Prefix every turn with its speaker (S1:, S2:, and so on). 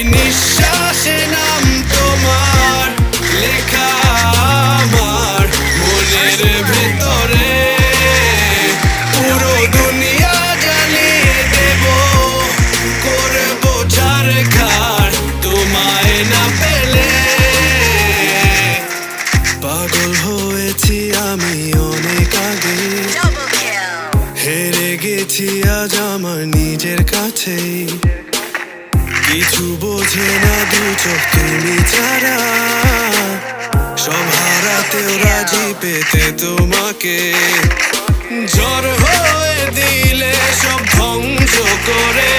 S1: নিঃশ্বাসে নাম তোমার লেখা আমার মনের ভেতরে। পুরো দুনিয়া জ্বালিয়ে দেব, করবো ছারখার তোমায় না পেলে। পাগল হয়েছি আমি অনেক আগে, হেরে গেছি আজ আমার নিজের কাছেই। কিছু বোঝে না দু চোখ তুমি ছাড়া, সব হারাতেও রাজি পেতে তোমাকে। ঝড় হয়ে দিলে সব ধ্বংস করে